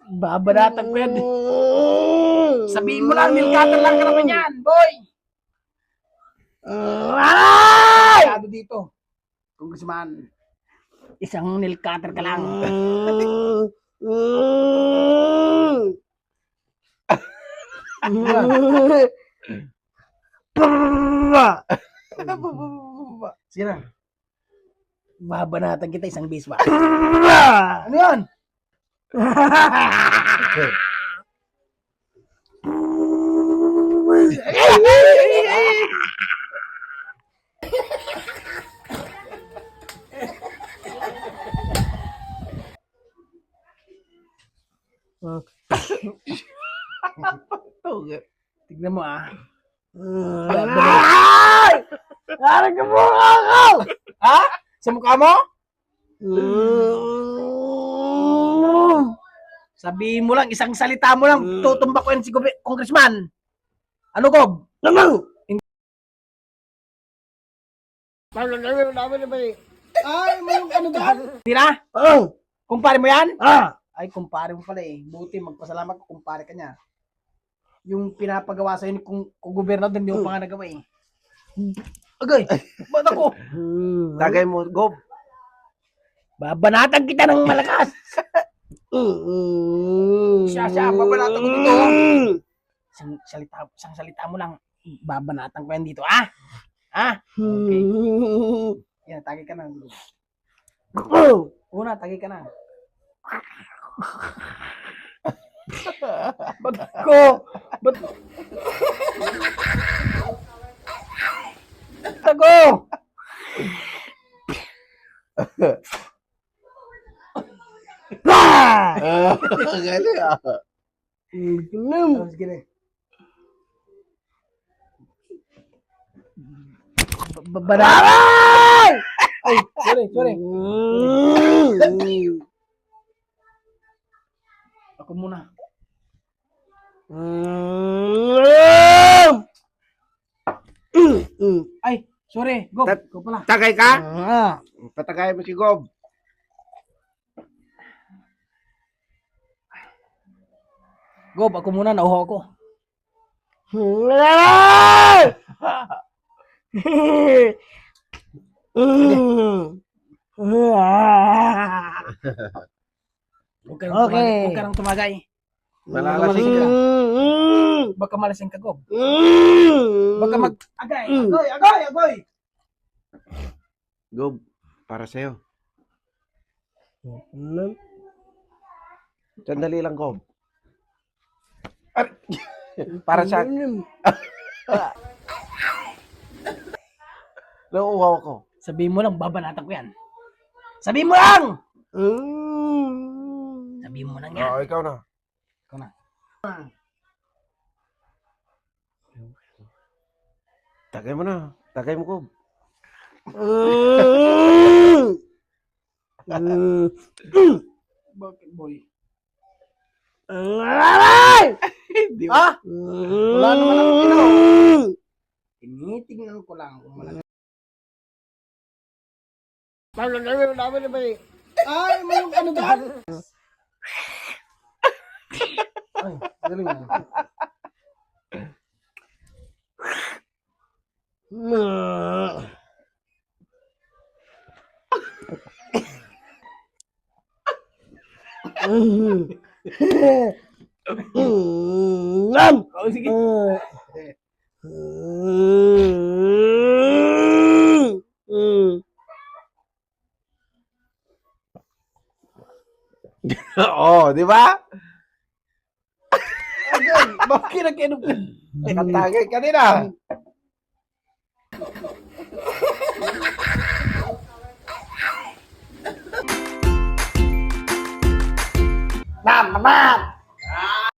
Babanatan ko yan. Sabihin mo lang, nilkatan lang ka naman yan, boy. Masyado dito. Congressman. Isang nilkater ka lang. Sira. Babanatan kita isang bis ba? Ano yan? Tignan mo ah. Parang ka mukha ko! Ha? Sa mukha mo? Sabihin mo lang, isang salita mo lang, tutumba ko yan si Congressman. Ano, Gob? Ano? Ay, may ano ba? Tira? Oo. Kumpare mo yan? Ay, kumpare mo pala eh. Buti, magpasalamat ko, kumpare ka niya. Yung pinapagawa sa'yo ni kung gobernador, hindi mo pa nga nagawa eh. Agay, ba't ako? Tagay mo, Gob. Babanatan kita ng malakas. Siya, babanatan ko dito. Isang salita mo lang, babanatan ko yan dito, ah? Ah? Okay. Yan, tagay ka na. Una, tagay ka na. Ba't ko? Ba't? Tago! Galing ah. Sige na. Babanatan! Ay, sorry. Ako muna. Ay, sorry. Go. Go pala. Tagay ka? Patagay mo si Gob. Gob, ako muna. Nauho ako. Huwag ka nang tumagay. Malalasing ka. Baka malasing ka, Gob. Baka agay. Gob, para sa'yo. Sandali lang, Gob. Para sa... Nauuhaw ako. Sabihin mo lang, babanatan ko yan. Sabihin mo lang! Sabihin mo lang yan. Oo, ikaw na. Ikaw na. Tagay mo na. Tagay mo, Gob. Bakit, boy? Hindi ba? Wala naman ako tinaw. Tinitingnan ko lang kung malaki. Ay, may ano ba? Ay, galing na. Oh, sige. Oo, di ba? Bakit nag-inom ka? Katagay ka din ah. Ma'am!